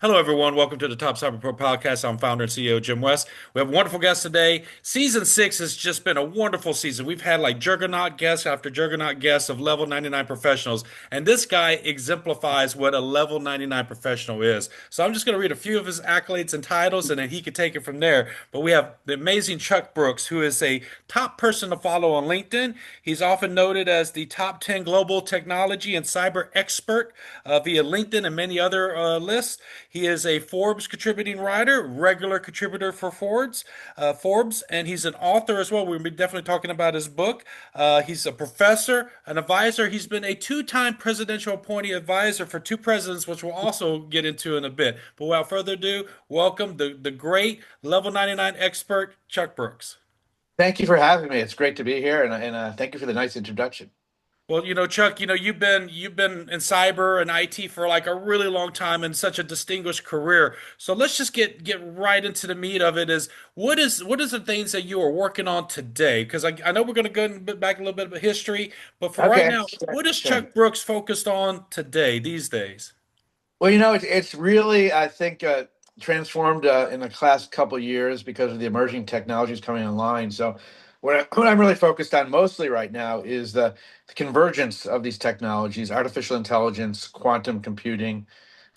Hello, everyone. Welcome to the Top Cyber Pro Podcast. I'm founder and CEO Jim West. We have a wonderful guest today. Season six has just been a wonderful season. We've had like juggernaut guests after juggernaut guests of level 99 professionals, and this guy exemplifies what a level 99 professional is. So I'm just going to read a few of his accolades and titles, and then he could take it from there. But we have the amazing Chuck Brooks, who is a top person to follow on LinkedIn. He's often noted as the top 10 global technology and cyber expert via LinkedIn and many other lists. He is a Forbes contributing writer, regular contributor for Forbes, and he's an author as well. We'll be definitely talking about his book. He's a professor, an advisor. He's been a two-time presidential appointee advisor for two presidents, which we'll also get into in a bit. But without further ado, welcome the great level 99 expert, Chuck Brooks. Thank you for having me. It's great to be here, and thank you for the nice introduction. Well, Chuck, you've been in cyber and IT for like a really long time and such a distinguished career. So let's just get right into the meat of it. Is what is the things that you are working on today? Because I know we're going to go back a little bit of history, but for right Okay, now, sure, what is sure. Chuck Brooks focused on today, these days? Well, it's really, I think, transformed in the last couple of years because of the emerging technologies coming online. So, what I'm really focused on mostly right now is the convergence of these technologies, artificial intelligence, quantum computing,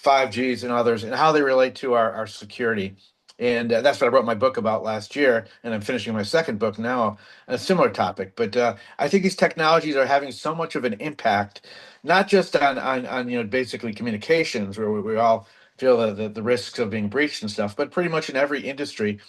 5Gs, and others, and how they relate to our security. And that's what I wrote my book about last year, and I'm finishing my second book now on a similar topic. But I think these technologies are having so much of an impact, not just on basically communications, where we all feel the risks of being breached and stuff, but pretty much in every industry,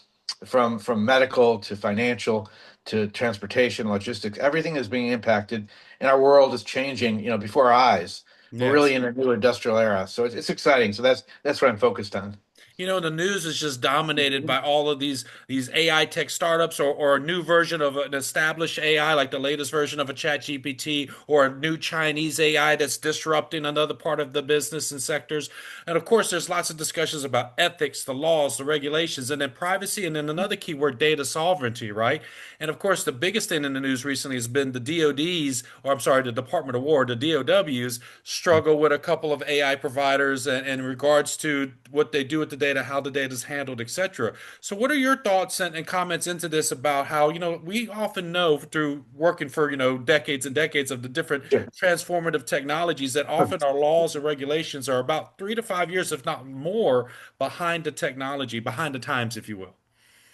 from medical to financial to transportation, logistics, everything is being impacted, and our world is changing, before our eyes. We're really Yes. in a new industrial era, so it's exciting. So that's what I'm focused on. The news is just dominated by all of these AI tech startups or a new version of an established AI, like the latest version of a Chat GPT, or a new Chinese AI that's disrupting another part of the business and sectors. And of course, there's lots of discussions about ethics, the laws, the regulations, and then privacy, and then another keyword, data sovereignty, right? And of course, the biggest thing in the news recently has been the DoD's, or I'm sorry, the Department of War, the DOW's struggle with a couple of AI providers and in regards to what they do with the data, how the data is handled, etc. So, what are your thoughts and comments into this about how, we often know through working for, decades and decades of the different Sure. transformative technologies that often our laws and regulations are about 3 to 5 years, if not more, behind the technology, behind the times, if you will.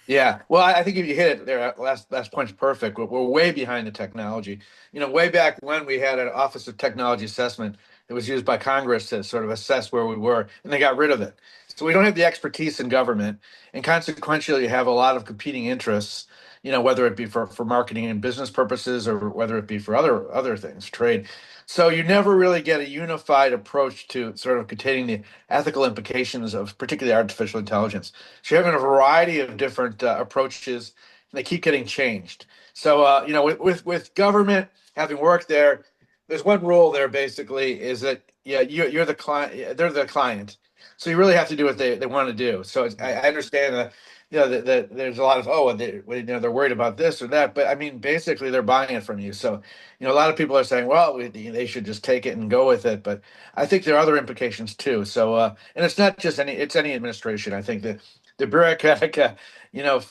Yeah, well, I think if you hit it there, last point's perfect. We're way behind the technology. Way back when we had an Office of Technology Assessment that was used by Congress to sort of assess where we were, and they got rid of it. So we don't have the expertise in government, and consequently, you have a lot of competing interests. Whether it be for marketing and business purposes, or whether it be for other things, trade. So you never really get a unified approach to sort of containing the ethical implications of particularly artificial intelligence. So you're having a variety of different approaches, and they keep getting changed. So with government, having worked there, there's one rule there basically is that yeah, you're the client, they're the client, so you really have to do what they want to do. So I understand that. That there's a lot of they're worried about this or that, but I mean basically they're buying it from you. So a lot of people are saying, well, they should just take it and go with it, but I think there are other implications too. So and it's not just it's any administration. I think that the bureaucratic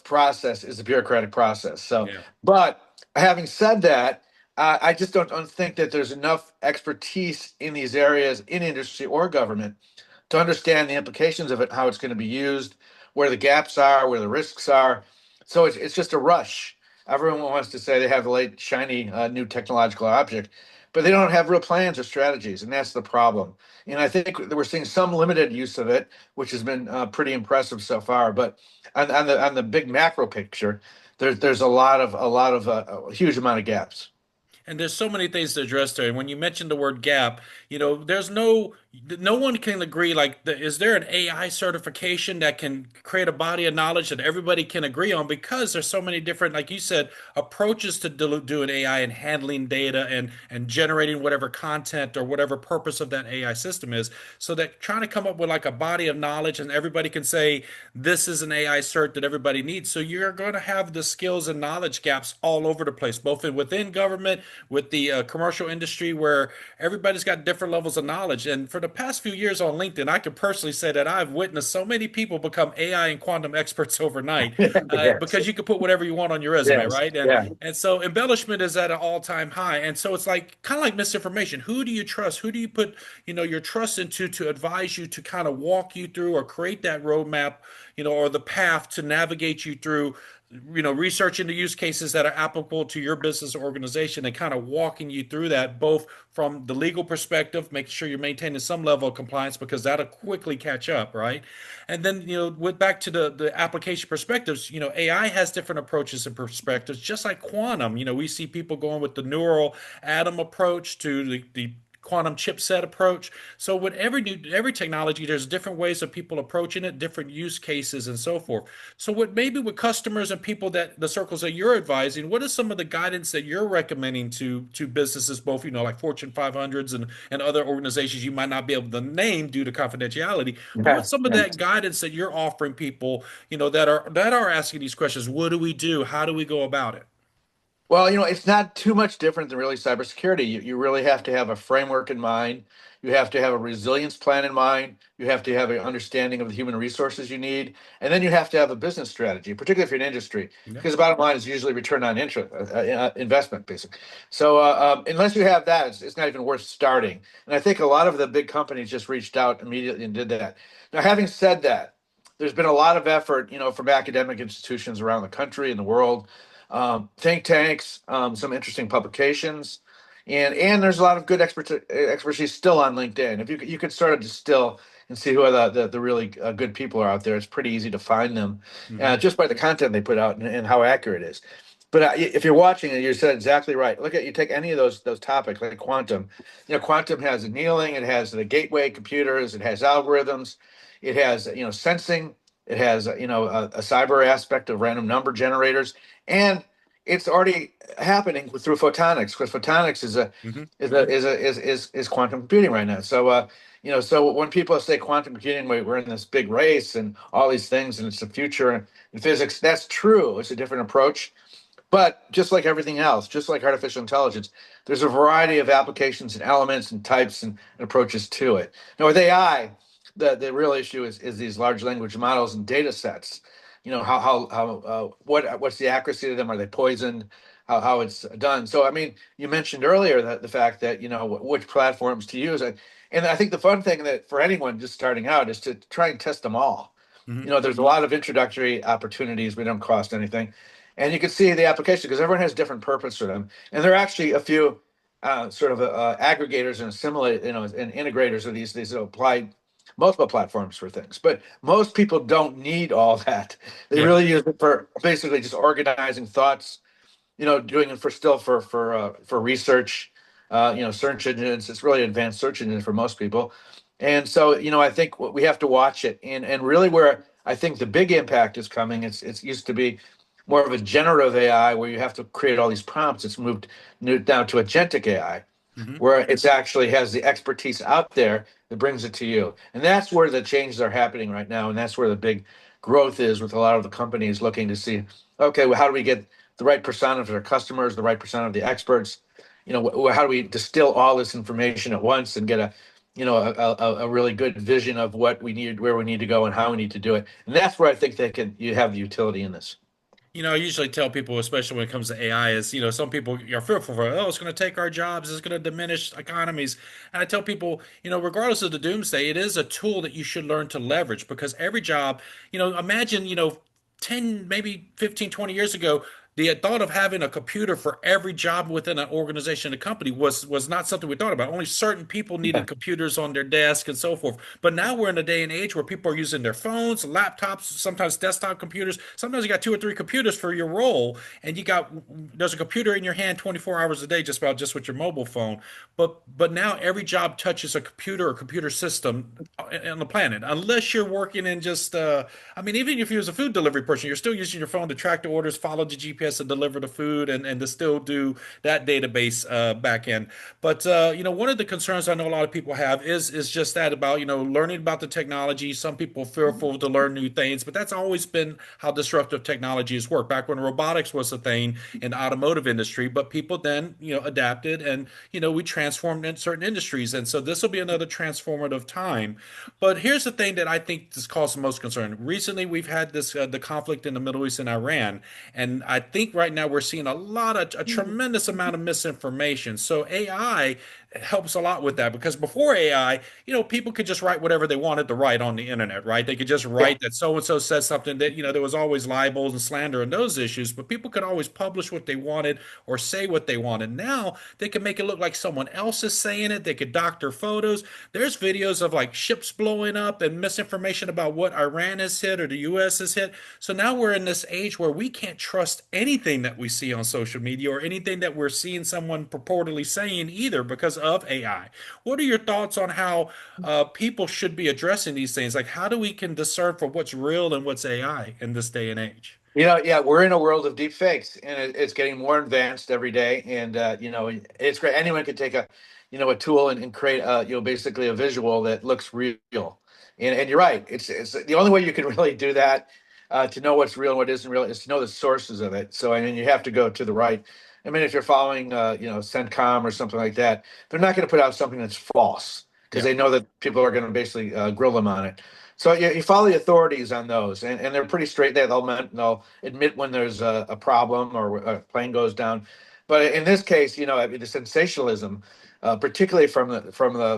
process is a bureaucratic process. So, Yeah. but having said that, I just don't think that there's enough expertise in these areas in industry or government to understand the implications of it, how it's going to be used, where the gaps are, where the risks are. So it's just a rush. Everyone wants to say they have the late shiny new technological object, but they don't have real plans or strategies, and that's the problem. And I think that we're seeing some limited use of it, which has been pretty impressive so far. But on the big macro picture, there's a lot of a huge amount of gaps. And there's so many things to address there. And when you mentioned the word gap, there's no one can agree. Like, is there an AI certification that can create a body of knowledge that everybody can agree on? Because there's so many different, like you said, approaches to doing AI and handling data and generating whatever content or whatever purpose of that AI system is. So that trying to come up with like a body of knowledge and everybody can say this is an AI cert that everybody needs. So you're going to have the skills and knowledge gaps all over the place, both within government with the commercial industry where everybody's got different levels of knowledge. And for the past few years on LinkedIn, I can personally say that I've witnessed so many people become AI and quantum experts overnight Yes. because you can put whatever you want on your resume, Yes. right? Yeah. And so embellishment is at an all-time high. And so it's like kind of like misinformation. Who do you trust? Who do you put, your trust into to advise you to kind of walk you through or create that roadmap, or the path to navigate you through, researching the use cases that are applicable to your business or organization and kind of walking you through that, both from the legal perspective, making sure you're maintaining some level of compliance because that'll quickly catch up, right? And then, with back to the application perspectives, AI has different approaches and perspectives, just like quantum. We see people going with the neural atom approach to the quantum chipset approach. So with every technology, there's different ways of people approaching it, different use cases, and so forth. So what maybe with customers and people that the circles that you're advising, what is some of the guidance that you're recommending to businesses, both like Fortune 500s and other organizations you might not be able to name due to confidentiality, but Yeah. what's some of Yeah. that guidance that you're offering people, that are asking these questions? What do we do? How do we go about it? Well, it's not too much different than really cybersecurity. You really have to have a framework in mind. You have to have a resilience plan in mind. You have to have an understanding of the human resources you need. And then you have to have a business strategy, particularly if you're in industry, Yeah. because the bottom line is usually return on interest, investment, basically. So unless you have that, it's not even worth starting. And I think a lot of the big companies just reached out immediately and did that. Now, having said that, there's been a lot of effort, from academic institutions around the country and the world, think tanks, some interesting publications, and there's a lot of good expertise still on LinkedIn. If you could sort of distill and see who are the really good people are out there, it's pretty easy to find them Hmm. just by the content they put out and how accurate it is. But if you're watching it, you said exactly right. You take any of those topics like quantum. Quantum has annealing, it has the gateway computers, it has algorithms, it has sensing, it has a cyber aspect of random number generators, and it's already happening through photonics because photonics Hmm. is quantum computing right now. So when people say quantum computing, we're in this big race and all these things, and it's the future in physics. That's true. It's a different approach. But just like everything else, just like artificial intelligence, there's a variety of applications and elements and types and approaches to it. Now, with AI, the real issue is these large language models and data sets. What's the accuracy of them? Are they poisoned? How it's done? So, I mean, you mentioned earlier that the fact that which platforms to use, and I think the fun thing that for anyone just starting out is to try and test them all. Hmm. There's a lot of introductory opportunities. We don't cost anything, and you can see the application because everyone has different purpose for them. And there are actually a few sort of aggregators and assimilate, and integrators of these apply multiple platforms for things. But most people don't need all that. They Yeah. really use it for basically just organizing thoughts, doing it for research, search engines. It's really advanced search engine for most people, and so I think we have to watch it, and really where I think the big impact is coming. It's used to be more of a generative AI where you have to create all these prompts. It's moved down to agentic AI Hmm. where it's actually has the expertise out there that brings it to you. And that's where the changes are happening right now. And that's where the big growth is with a lot of the companies looking to see, okay, well, how do we get the right persona of their customers, the right persona of the experts? How do we distill all this information at once and get a really good vision of what we need, where we need to go, and how we need to do it? And that's where I think you have the utility in this. I usually tell people, especially when it comes to AI, is, some people are fearful for, oh, it's going to take our jobs, it's going to diminish economies. And I tell people, regardless of the doomsday, it is a tool that you should learn to leverage because every job, imagine, 10, maybe 15, 20 years ago, the thought of having a computer for every job within an organization, a company was not something we thought about. Only certain people needed computers on their desk and so forth. But now we're in a day and age where people are using their phones, laptops, sometimes desktop computers. Sometimes you got two or three computers for your role, and there's a computer in your hand 24 hours a day, just about just with your mobile phone. But now every job touches a computer or computer system on the planet, unless you're working in just I mean, even if you're a food delivery person, you're still using your phone to track the orders, follow the GPS to deliver the food and to still do that database back end. But one of the concerns I know a lot of people have is just that about learning about the technology. Some people fearful to learn new things, but that's always been how disruptive technology has worked. Back when robotics was a thing in the automotive industry, but people then adapted and we transformed in certain industries, and so this will be another transformative time. But here's the thing that I think this caused the most concern. Recently, we've had this the conflict in the Middle East and Iran, and I think right now we're seeing a tremendous amount of misinformation. So AI helps a lot with that because before AI, people could just write whatever they wanted to write on the internet, right? They could just Yeah. write that so and so said something that, there was always libels and slander and those issues, but people could always publish what they wanted or say what they wanted. Now they can make it look like someone else is saying it. They could doctor photos. There's videos of like ships blowing up and misinformation about what Iran has hit or the US has hit. So now we're in this age where we can't trust anything that we see on social media or anything that we're seeing someone purportedly saying either because of AI. What are your thoughts on how people should be addressing these things? Like, how do we can discern for what's real and what's AI in this day and age? Yeah, we're in a world of deep fakes, and it's getting more advanced every day. And it's great. Anyone can take a tool and create basically a visual that looks real. And you're right. It's the only way you can really do that to know what's real and what isn't real is to know the sources of it. So I mean, you have to go to the right. I mean, if you're following CENTCOM or something like that, they're not going to put out something that's false because Yeah, they know that people are going to basically grill them on it. So you follow the authorities on those, and they're pretty straight there. They'll admit when there's a problem or a plane goes down. But in this case, I mean, the sensationalism, particularly from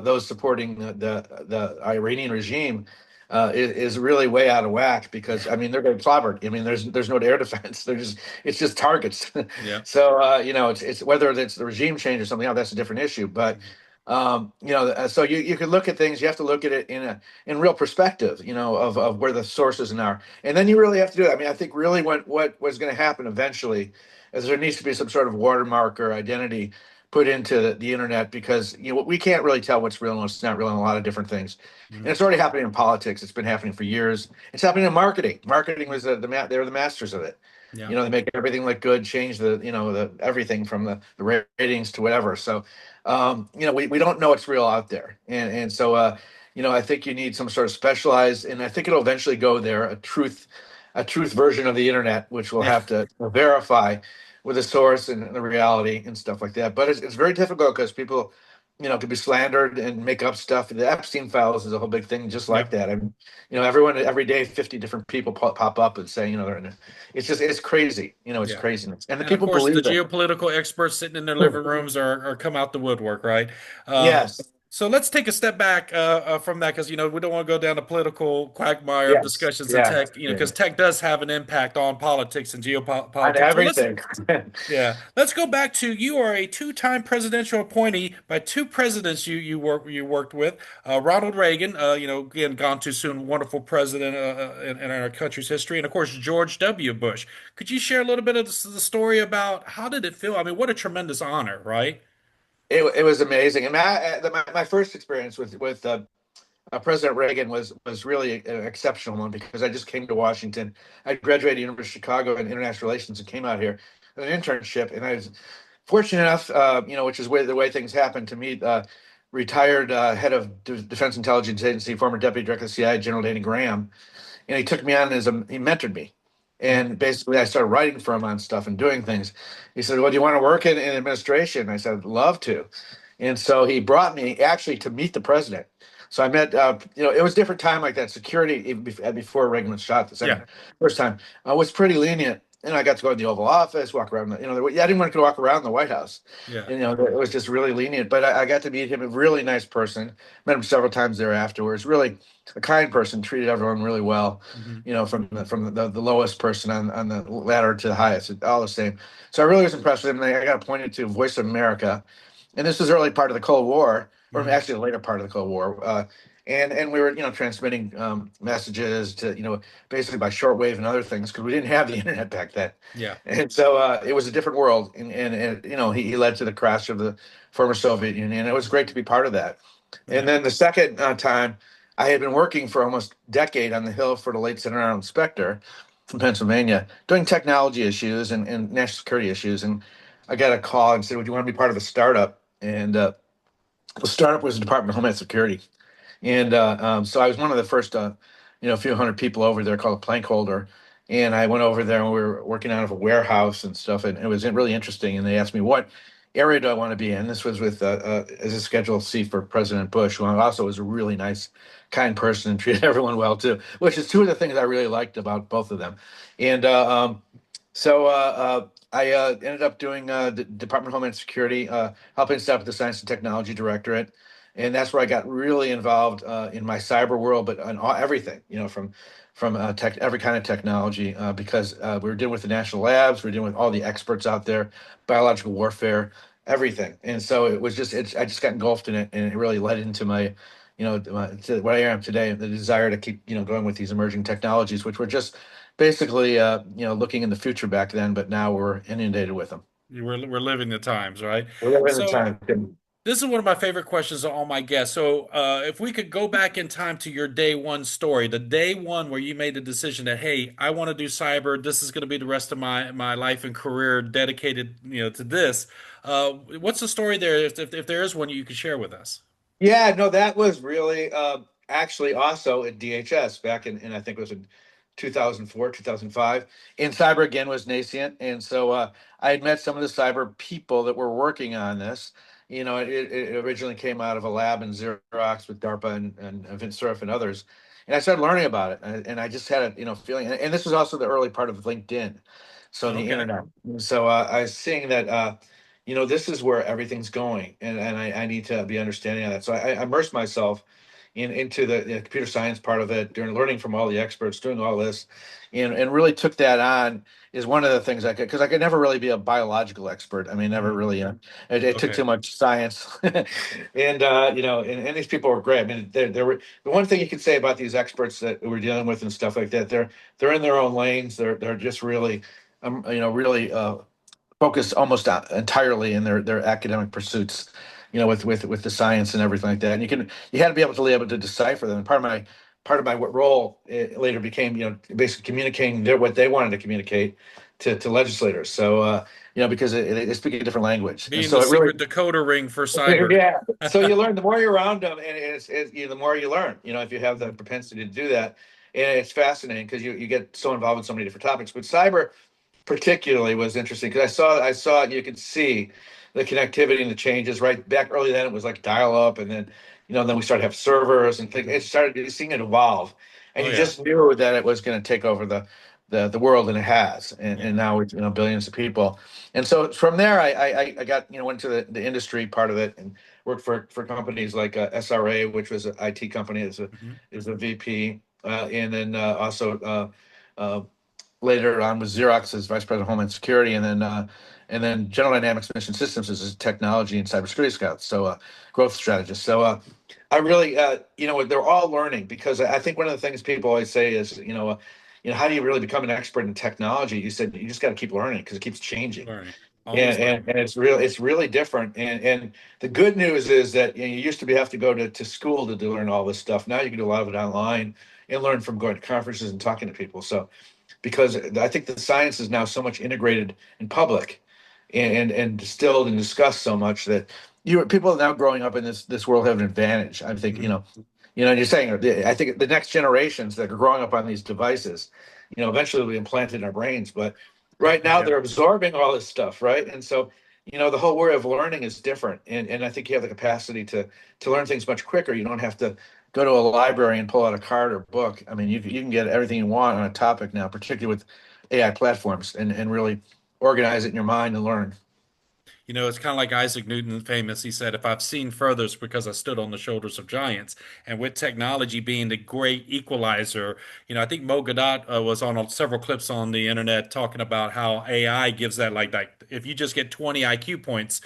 those supporting the Iranian regime, is really way out of whack because I mean they're getting clobbered. I mean there's no air defense. It's just targets. yeah, So it's whether it's the regime change or something else, that's a different issue. But so you could look at things. You have to look at it in real perspective, of where the sources are, and then you really have to do it. I mean, I think really what was going to happen eventually is there needs to be some sort of watermark or identity put into the internet because we can't really tell what's real and what's not real in a lot of different things, and mhm, it's already happening in politics. It's been happening for years. It's happening in marketing. Marketing was they were the masters of it. yeah, They make everything look good, change the everything from the ratings to whatever. So we don't know what's real out there, and so I think you need some sort of specialized, and I think it'll eventually go there a truth version of the internet, which will yeah, have to verify with the source and the reality and stuff like that. But it's very difficult because people, could be slandered and make up stuff. The Epstein files is a whole big thing, just yeah. like that. I mean, everyone every day, 50 different people pop up and say, they're in it. It's crazy. It's Yeah. craziness, and the And of people course, the believe it. geopolitical experts sitting in their living rooms are come out the woodwork, right? Um, Yes, so let's take a step back from that because we don't want to go down a political quagmire of yes, discussions in yeah, tech, yeah. because tech does have an impact on politics and On geopolitics. But let's everything. yeah, let's go back to you are a two-time presidential appointee by two presidents you worked with. Ronald Reagan, again gone too soon, wonderful president in our country's history, and of course George W. Bush. Could you share a little bit of the story about how did it feel? I mean, what a tremendous honor, right? It was amazing, and my first experience with President Reagan was really an exceptional one because I just came to Washington. I graduated University of Chicago in international relations and came out here with an internship, and I was fortunate enough, which is the way things happen, to meet retired head of Defense Intelligence Agency, former Deputy Director of the CIA, General Danny Graham, and he took me on he mentored me. Mhm. And basically, I started writing for him on stuff and doing things. He said, "Well, do you want to work in administration?" I said, "I'd love to." And so he brought me actually to meet the president. So I met, it was a different time like that. Security, even before Reagan was shot the Yeah, first time, was pretty lenient. And I got to go to the Oval Office, walk around. I didn't want to walk around the White House. yeah, And, it was just really lenient. But I got to meet him, a really nice person. Met him several times there afterwards. Really a kind person, treated everyone really well. hmm From the lowest person on the ladder to the highest, all the same. So I really was impressed with him. And I got appointed to Voice of America, and this was early part of the Cold War, or hmm actually the later part of the Cold War. And we were, transmitting messages to, basically by shortwave and other things because we didn't have the internet back then. yeah, And so it was a different world. And he led to the crash of the former Soviet Union. And it was great to be part of that. And yeah, then the second time, I had been working for almost a decade on the Hill for the late Senator Arnold Specter. from Pennsylvania doing technology issues and national security issues. And I got a call and said, "Would you want to be part of a startup?" And the startup was the Department of Homeland Security. And so I was one of the first, a few hundred people over there called a plank holder. And I went over there and we were working out of a warehouse and stuff. And it was really interesting. And they asked me, what area do I want to be in? This was with, as a Schedule C for President Bush, who also was a really nice, kind person and treated everyone well too, which is two of the things I really liked about both of them. And I ended up doing the Department of Homeland Security, helping set up the Science and Technology Directorate, and that's where I got really involved in my cyber world, but on everything, from tech, every kind of technology, because we were dealing with the national labs, we were dealing with all the experts out there, biological warfare, everything, and so it was just, I just got engulfed in it, and it really led into my, to what I am today, the desire to keep, going with these emerging technologies, which were just basically, looking in the future back then, but now we're inundated with them. We're living the times, right? We're living in the So time. this is one of my favorite questions of all my guests. So, if we could go back in time to your day one story, the day one where you made the decision that, hey, I want to do cyber. This is going to be the rest of my life and career dedicated, to this. What's the story there? If there is one you could share with us. Yeah, no, that was really actually also at DHS back in I think it was in 2004, 2005. And cyber again was nascent. And so I had met some of the cyber people that were working on this. It originally came out of a lab in Xerox with DARPA and Vint Cerf and others. And I started learning about it. And I just had a, feeling. And this was also the early part of LinkedIn. So the Okay. internet. So I was seeing that this is where everything's going, and I need to be understanding of that. So I immersed myself into the computer science part of it, during learning from all the experts, doing all this, and really took that on. Is one of the things I could, because I could never really be a biological expert. I mean, never Mhm. really. It took Okay. too much science, and and these people were great. I mean, there were the one thing you could say about these experts that we're dealing with and stuff like that. They're in their own lanes. They're just really, really. Focused almost entirely in their academic pursuits, with the science and everything like that. And you had to be able to decipher them. And part of my what role it later became, basically communicating what they wanted to communicate to legislators. So because they speak a different language, and Being the so it really secret decoder ring for cyber. yeah. So you learn the more you're around them, and the more you learn. If you have the propensity to do that, and it's fascinating because you get so involved in so many different topics. But cyber particularly was interesting because I saw you could see the connectivity and the changes right back early. Then it was like dial up, and then we started to have servers and things. It started seeing it evolve, and Oh you yeah. just knew that it was going to take over the world, and it has, and, Yeah. and now it's billions of people. And so from there, I got went to the industry part of it and worked for companies like SRA, which was an IT company, Mhm. as a VP, and then also. Uh, Later on with Xerox as Vice President of Homeland Security, and then General Dynamics Mission Systems as a technology and cybersecurity scout, so growth strategist. So I really, they're all learning, because I think one of the things people always say is, how do you really become an expert in technology? You said you just got to keep learning because it keeps changing. Learning. And, Always and, learning. and it's really different. And the good news is that you used to have to go to school to learn all this stuff. Now you can do a lot of it online and learn from going to conferences and talking to people. So because I think the science is now so much integrated in public, and distilled and discussed so much that people now growing up in this world have an advantage. I think Mhm. and you're saying, I think the next generations that are growing up on these devices, eventually will be implanted in our brains. But right now Yeah. they're absorbing all this stuff, right? And so the whole way of learning is different, and I think you have the capacity to learn things much quicker. You don't have to go to a library and pull out a card or book. I mean, you can get everything you want on a topic now, particularly with AI platforms, and really organize it in your mind and learn. It's kind of like Isaac Newton famous. He said, if I've seen further, it's because I stood on the shoulders of giants. And with technology being the great equalizer, I think Mo Godot was on several clips on the internet talking about how AI gives that, like if you just get 20 IQ points,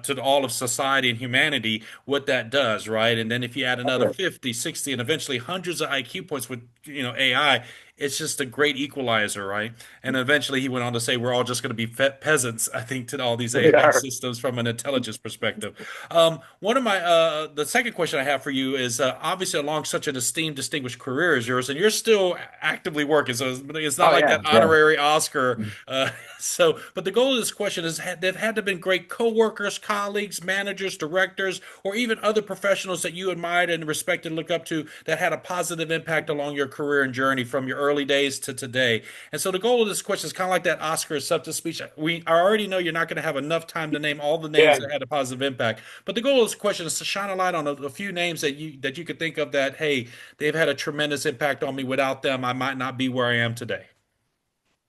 to all of society and humanity what that does, right? And then if you add another 50, 60, and eventually hundreds of IQ points with, AI, it's just a great equalizer, right? And eventually he went on to say we're all just going to be peasants, I think, to all these We AI are. systems from an intelligence perspective. One of the second question I have for you is obviously along such an esteemed, distinguished career as yours, and you're still actively working, so it's not Oh like that yeah, yeah. honorary Oscar. But the goal of this question is they've had to have been great coworkers, colleagues, managers, directors, or even other professionals that you admired and respected and looked up to that had a positive impact along your career and journey from your early days to today. And so the goal of this question is kind of like that Oscar acceptance speech. I already know you're not going to have enough time to name all the names Yeah. that had a positive impact, but the goal of this question is to shine a light on a few names that you could think of that, hey, they've had a tremendous impact on me. Without them, I might not be where I am today.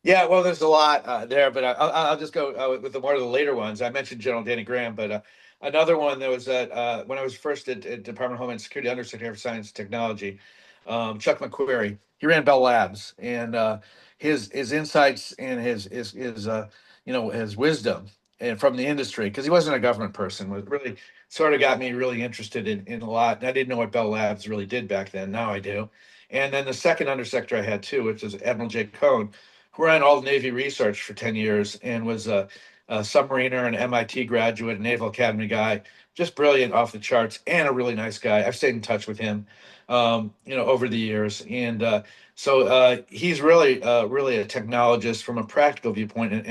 Yeah, well, there's a lot there, but I'll just go with the more of the later ones. I mentioned General Danny Graham, but another one that was when I was first at Department of Homeland Security Undersecretary for Science and Technology, Chuck McQuarrie. He ran Bell Labs, and his insights and his wisdom and from the industry, because he wasn't a government person, was really sort of got me really interested in a lot. And I didn't know what Bell Labs really did back then. Now I do. And then the second undersecretary I had too, which is Admiral Jay Cohn, who ran all the Navy research for 10 years and was a submariner, an MIT graduate, a Naval Academy guy, just brilliant off the charts and a really nice guy. I've stayed in touch with him, over the years. And he's really a technologist from a practical viewpoint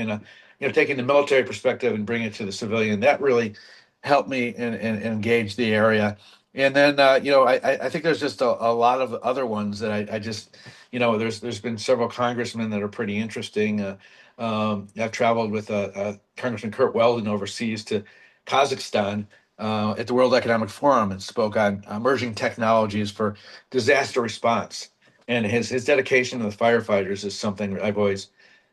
taking the military perspective and bringing it to the civilian. That really helped me and engage the area. And then, I think there's just a lot of other ones that I just, there's been several congressmen that are pretty interesting. I've traveled with Congressman Kurt Weldon overseas to Kazakhstan at the World Economic Forum and spoke on emerging technologies for disaster response. And his dedication to the firefighters is something I've always,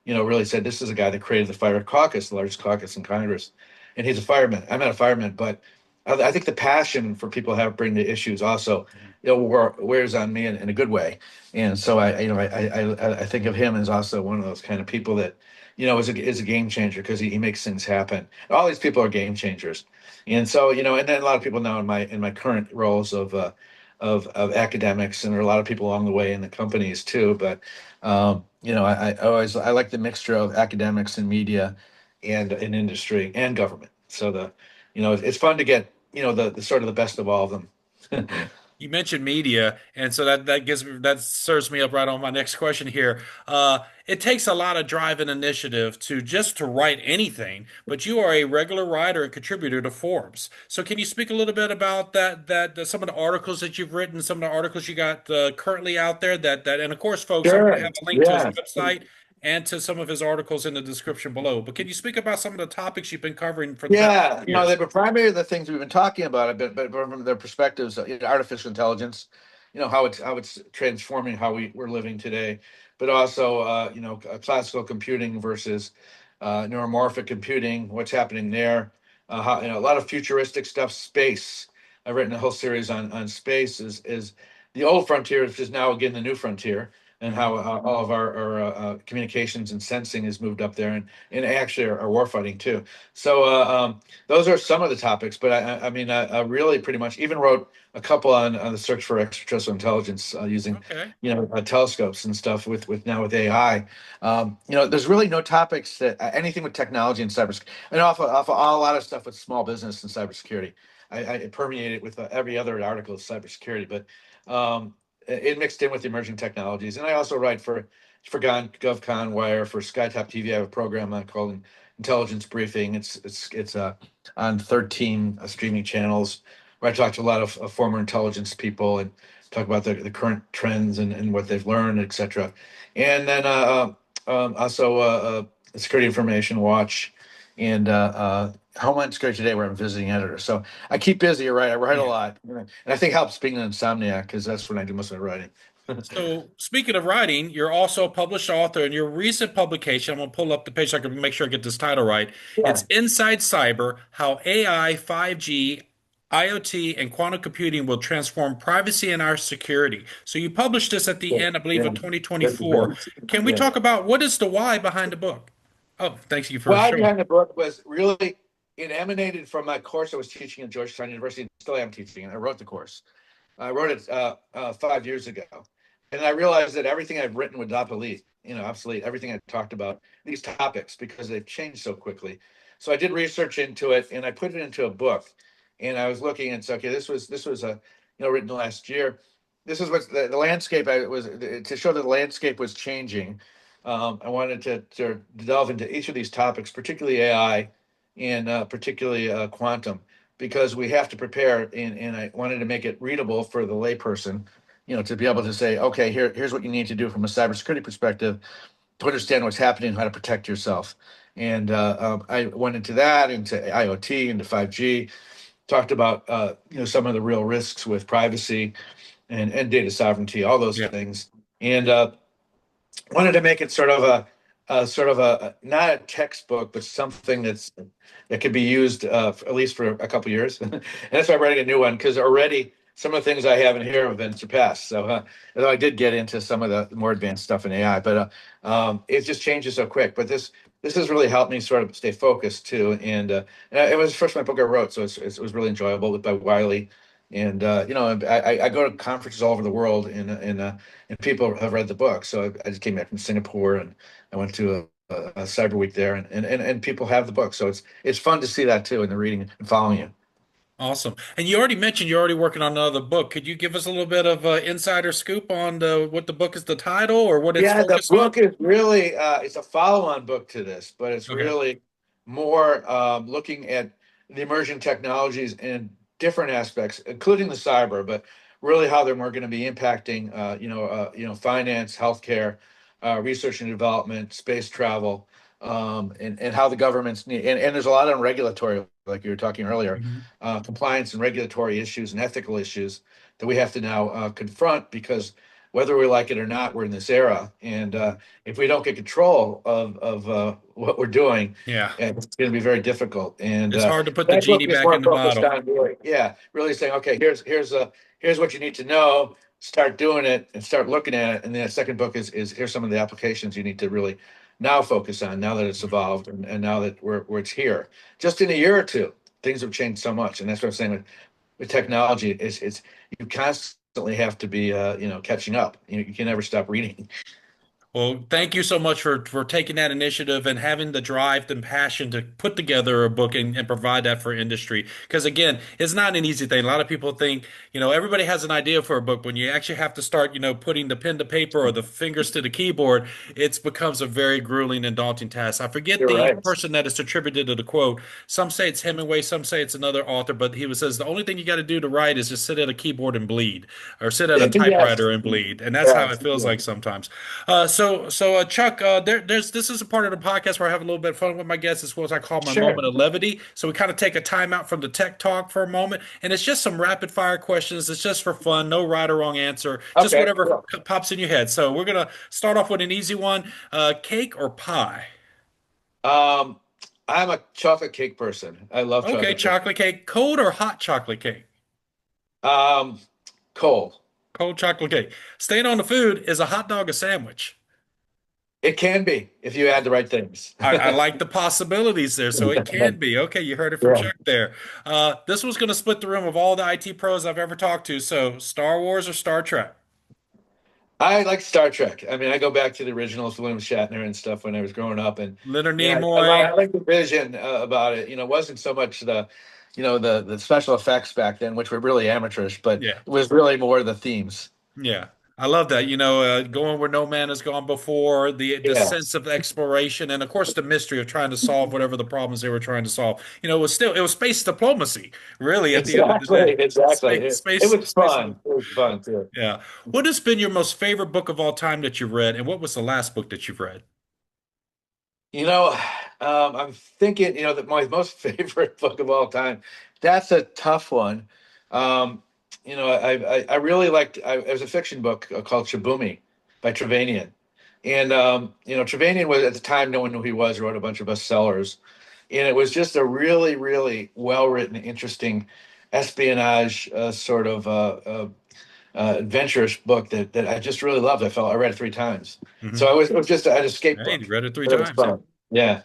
really said this is a guy that created the fire caucus, the largest caucus in Congress, and he's a fireman. I'm not a fireman, but I think the passion for people have bring the issues also, wears on me in a good way. And so I think of him as also one of those kind of people that, is a game changer because he makes things happen. All these people are game changers. And so, and then a lot of people now in my current roles of academics, and there are a lot of people along the way in the companies too. But I like the mixture of academics and media and in industry and government. So it's fun to get the sort of the best of all of them. You mentioned media, and so that serves me up right on my next question here. It takes a lot of drive and initiative to write anything, but you are a regular writer and contributor to Forbes. So can you speak a little bit about some of the articles that you've written, some of the articles you got currently out there and of course, folks, I'm going to Sure. have a link to his Yeah. website and to some of his articles in the description below. But can you speak about some of the topics you've been covering for the past Yeah, years? the primary the things we've been talking about a bit, but from their perspectives, artificial intelligence, how it's transforming how we're living today, but also classical computing versus neuromorphic computing, what's happening there, how a lot of futuristic stuff, space. I've written a whole series on space is the old frontier, which is now again the new frontier, and how all of our communications and sensing has moved up there, and actually our warfighting too. So those are some of the topics, but I mean, I really pretty much even wrote a couple on the search for extraterrestrial intelligence using, Okay. telescopes and stuff with now with AI. There's really no topics that anything with technology and cybersecurity, and off of a lot of stuff with small business and cybersecurity. I permeate it with every other article of cybersecurity, but it mixed in with the emerging technologies. And I also write for GovCon Wire for SkyTop TV. I have a program called Intelligence Briefing. It's on 13 streaming channels where I talk to a lot of former intelligence people and talk about the current trends and what they've learned, etc. And then also Security Information Watch and Homeland Security Today, where I'm visiting editor. So I keep busy. You're right. I write a Yeah. lot, and I think it helps being an insomniac because that's when I do most of my writing. So, speaking of writing, you're also a published author, and your recent publication, I'm going to pull up the page so I can make sure I get this title right. It's Yeah. Inside Cyber: How AI, 5G, IoT, and quantum computing will transform privacy and our security. So, you published this at the Yeah. end, I believe, Yeah. of 2024. Can we Yeah. talk about what is the why behind the book? Oh, thank you for Why showing. behind the book was really. it emanated from my course I was teaching at Georgetown University, and still am teaching, and I wrote the course. I wrote it 5 years ago, and I realized that everything I've written would obsolete, obsolete everything I talked about these topics because they've changed so quickly. So I did research into it, and I put it into a book. And I was looking and said, okay, this was a written last year. This is what the landscape I was to show that the landscape was changing. I wanted to delve into each of these topics, particularly AI and particularly quantum, because we have to prepare. And I wanted to make it readable for the layperson, to be able to say, okay, here's what you need to do from a cybersecurity perspective to understand what's happening, how to protect yourself. And I went into that, into IoT, into 5G, talked about some of the real risks with privacy and data sovereignty, all those Yeah. things, and wanted to make it sort of a not a textbook, but something that could be used at least for a couple years. And that's why I'm writing a new one because already some of the things I have in here have been surpassed. So although I did get into some of the more advanced stuff in AI, but it just changes so quick. But this has really helped me sort of stay focused too. And it was the first my book I wrote, so it was really enjoyable by Wiley. And I go to conferences all over the world, and people have read the book. So I just came back from Singapore, and I went to a cyber week there, and people have the book. So it's fun to see that too, and the reading and following you. Awesome. And you already mentioned you're already working on another book. Could you give us a little bit of insider scoop on what the book is, the title, or what it's Yeah, the focused on? book is really it's a follow-on book to this, but it's Okay. really more looking at the emerging technologies in different aspects, including the cyber, but really how they're more going to be impacting finance, healthcare, research and development, space travel, and how the governments need and there's a lot on regulatory, like you were talking earlier, Mhm. compliance and regulatory issues and ethical issues that we have to now confront because whether we like it or not, we're in this era, and if we don't get control of what we're doing, Yeah. it's going to be very difficult. And It's hard to put the that book genie is back in more the focused bottle. on really, yeah, really saying, okay, here's what you need to know. Start doing it and start looking at it. And then the second book is here's some of the applications you need to really now focus on now that it's evolved and now that where it's here. Just in a year or two, things have changed so much, and that's what I'm saying with technology. It's you constantly have to be catching up. You can never stop reading. Well, thank you so much for taking that initiative and having the drive and passion to put together a book and provide that for industry. Because again, it's not an easy thing. A lot of people think, everybody has an idea for a book. When you actually have to start, putting the pen to paper or the fingers to the keyboard, it becomes a very grueling and daunting task. I forget You're the right. person that is attributed to the quote. Some say it's Hemingway, some say it's another author, but he says the only thing you got to do to write is just sit at a keyboard and bleed, or sit at a Yes. typewriter and bleed, and that's how it Yes. feels like sometimes. Chuck, this is a part of the podcast where I have a little bit of fun with my guests. It's what I call my Sure. moment of levity. So we kind of take a time out from the tech talk for a moment, and it's just some rapid fire questions. It's just for fun, no right or wrong answer, just Okay. whatever Cool. pops in your head. So we're gonna start off with an easy one: cake or pie? Um, I'm a chocolate cake person. I love Okay, chocolate cake. chocolate cake, cold or hot chocolate cake? Um, Cold. Cold chocolate cake. Staying on the food, is a hot dog a sandwich? It can be if you add the right things. I like the possibilities there, so it can be. Okay, you heard it from Yeah. Chuck there. This was going to split the room of all the IT pros I've ever talked to. So, Star Wars or Star Trek? I like Star Trek. I mean, I go back to the originals, William Shatner and stuff when I was growing up, and Leonard I Nimoy? like the vision about it. It wasn't so much the special effects back then, which were really amateurish, but Yeah, it was really more the themes. yeah. I love that. Going where no man has gone before, the sense Yes, of exploration, and of course the mystery of trying to solve whatever the problems they were trying to solve. It was space diplomacy, really, at the end of the day. exactly, exactly. It was Space. fun. It was fun too. Yeah. What has been your most favorite book of all time that you've read, and what was the last book that you've read? You know, I'm thinking, that my most favorite book of all time. That's a tough one. Um, I really liked. It was a fiction book called Shabumi by Trevanian, and Trevanian was at the time no one knew who he was. Wrote a bunch of bestsellers, and it was just a really, really well written, interesting espionage sort of adventurous book that I just really loved. I read it 3 times, so Hmm. it was just an escape Hey, you book. read it three But it was times. Yeah. fun. Yeah.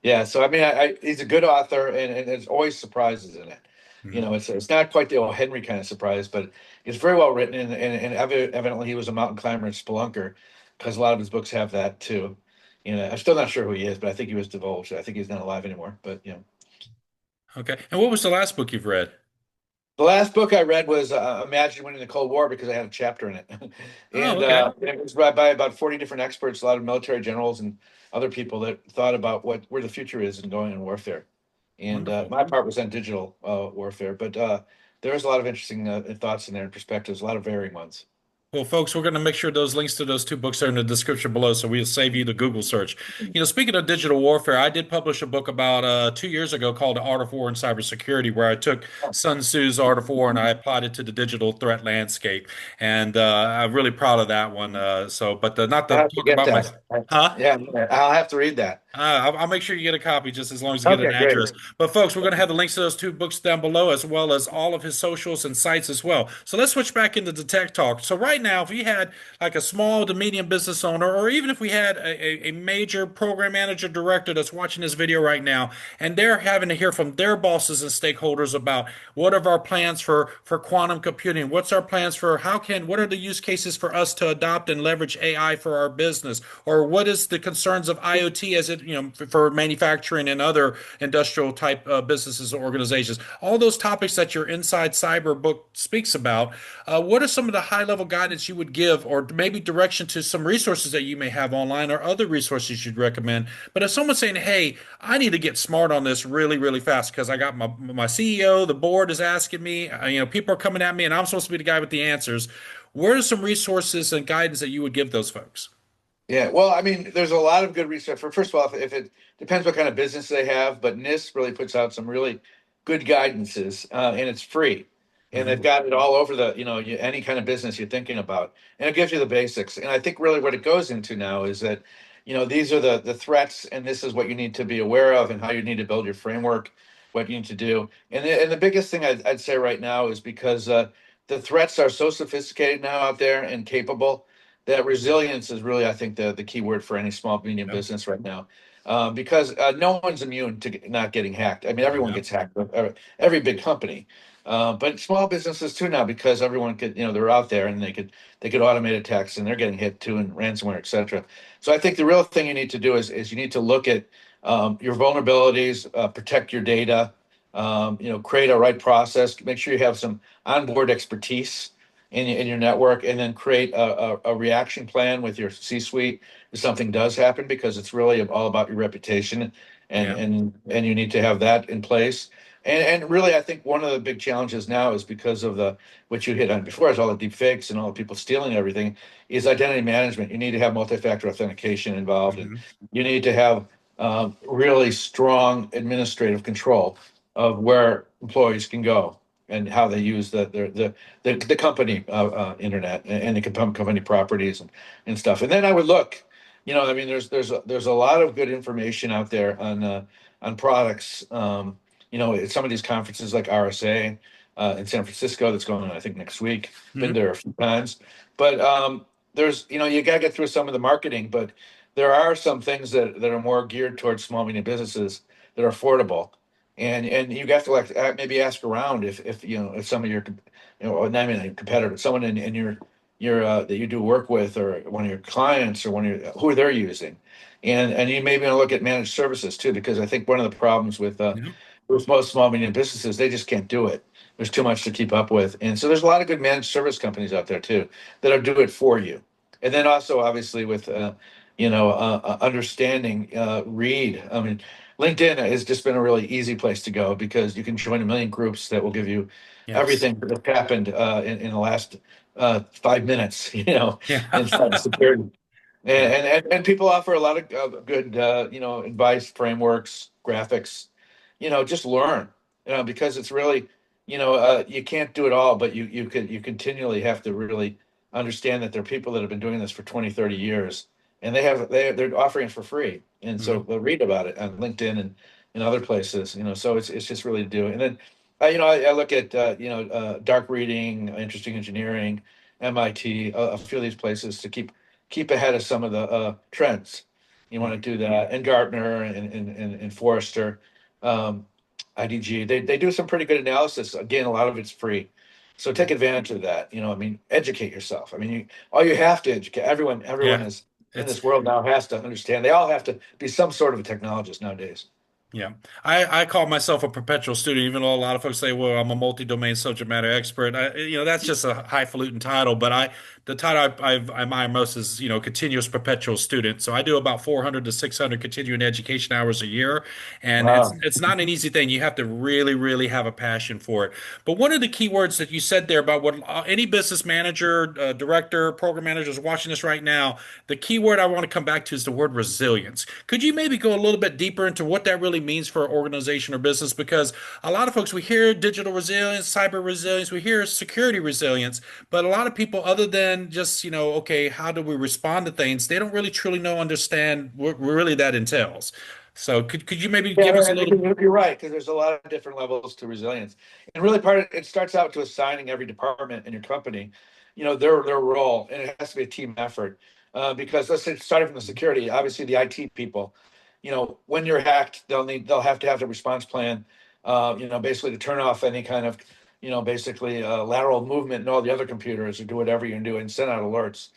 Yeah, so I mean, he's a good author, and there's always surprises in it. Mhm. It's not quite the old Henry kind of surprise, but it's very well written, and evidently he was a mountain climber and spelunker, because a lot of his books have that too. I'm still not sure who he is, but I think he was divulged. I think he's not alive anymore. But Okay. And what was the last book you've read? the last book I read was Imagine Winning the Cold War because I had a chapter in it, Oh, and okay. it was read by about 40 different experts, a lot of military generals and other people that thought about where the future is in going in warfare. And Wonderful. my part was on digital warfare, but there was a lot of interesting thoughts in there and perspectives, a lot of varying ones. Well, folks, we're going to make sure those links to those two books are in the description below, so we'll save you the Google search. Speaking of digital warfare, I did publish a book about 2 years ago called The Art of War and Cybersecurity, where I took Sun Tzu's Art of War and I applied it to the digital threat landscape. And I'm really proud of that one. But not I to have to talk get about my, that. huh? Yeah, I'll have to read that. I'll make sure you get a copy just as long as you get an Okay, great. address. But folks, we're going to have the links to those two books down below, as well as all of his socials and sites as well. So let's switch back into the tech talk. So right now, if we had like a small to medium business owner, or even if we had a major program manager director that's watching this video right now, and they're having to hear from their bosses and stakeholders about what are our plans for quantum computing, what's our plans for what are the use cases for us to adopt and leverage AI for our business, or what is the concerns of IoT as it for manufacturing and other industrial type businesses or organizations. All those topics that your Inside Cyber book speaks about. What are some of the high level guidance you would give, or maybe direction to some resources that you may have online or other resources you'd recommend? But if someone's saying, "Hey, I need to get smart on this really, really fast because I got my CEO, the board is asking me, people are coming at me, and I'm supposed to be the guy with the answers." What are some resources and guidance that you would give those folks? Yeah, well, I mean, there's a lot of good research. First of all, if it depends what kind of business they have, but NIST really puts out some really good guidances, and it's free, and they've Hmm. got it all over any kind of business you're thinking about, and it gives you the basics. And I think really what it goes into now is that, these are the threats, and this is what you need to be aware of, and how you need to build your framework, what you need to do. And the biggest thing I'd say right now is because the threats are so sophisticated now out there and capable that resilience is really, I think, the key word for any small medium Yeah. business right now, because no one's immune to not getting hacked. I mean, everyone Yeah. gets hacked, every big company, but small businesses too now, because everyone could, they're out there and they could automate attacks, and they're getting hit too, and ransomware, etc. So I think the real thing you need to do is you need to look at your vulnerabilities, protect your data, create a right process, make sure you have some onboard expertise in your network, and then create a reaction plan with your C-suite if something does happen, because it's really all about your reputation, and Yeah. and you need to have that in place. And really, I think one of the big challenges now is because of the what you hit on before, is all the deep fakes and all the people stealing everything, is identity management. You need to have multi-factor authentication involved, and Hmm. you need to have really strong administrative control of where employees can go and how they use the company internet, and the company properties, and stuff. And then I would look, I mean, there's a lot of good information out there on products. At some of these conferences like RSA in San Francisco that's going on, I think, next week. Been Hmm. there a few times, but there's you got to get through some of the marketing, but there are some things that are more geared towards small medium businesses that are affordable, and you have to like maybe ask around if some of your not even a competitor, but someone in your that you do work with, or one of your clients, or one of who they're using, and you maybe want to look at managed services too, because I think one of the problems Yeah. with most small medium businesses, they just can't do it. There's too much to keep up with, and so there's a lot of good managed service companies out there too that'll do it for you. And then also obviously with understanding, read. I mean, LinkedIn has just been a really easy place to go, because you can join a million groups that will give you Yes. everything that's happened in the last 5 minutes, in Yeah. cybersecurity. Yeah. And people offer a lot of good, advice, frameworks, graphics. Just learn, because it's really, you can't do it all, but you continually have to really understand that there are people that have been doing this for 20, 30 years, and they're offering it for free. And so Hmm. they'll read about it on LinkedIn and other places, so it's just really to do. And then, I look at, dark reading, interesting engineering, MIT, a few of these places to keep ahead of some of the trends. You want to Mhm. do that, and Gartner and Forrester, um, IDG. They do some pretty good analysis. Again, a lot of it's free, so take advantage of that. I mean, educate yourself. I mean, all you have to educate everyone Yeah. is in It's this world now has to understand. They all have to be some sort of a technologist nowadays. Yeah. I call myself a perpetual student, even though a lot of folks say, well, I'm a multi-domain subject matter expert. That's just a highfalutin title, but the title I admire most is, continuous perpetual student. So I do about 400 to 600 continuing education hours a year. And it's, Wow. it's not an easy thing. You have to really, really have a passion for it. But one of the key words that you said there about what any business manager, director, program manager is watching this right now, the key word I want to come back to is the word resilience. Could you maybe go a little bit deeper into what that really means for an organization or business? Because a lot of folks, we hear digital resilience, cyber resilience, we hear security resilience, but a lot of people, other than just, okay, how do we respond to things, they don't really truly understand what really that entails. So could you maybe Yeah, give us a I think little? you're right because there's a lot of different levels to resilience, and really part of it starts out to assigning every department in your company, their role, and it has to be a team effort. Because let's say starting from the security, obviously the IT people, when you're hacked, they'll have to have the response plan, basically to turn off any kind of, basically lateral movement in all the other computers or do whatever you can do and send out alerts.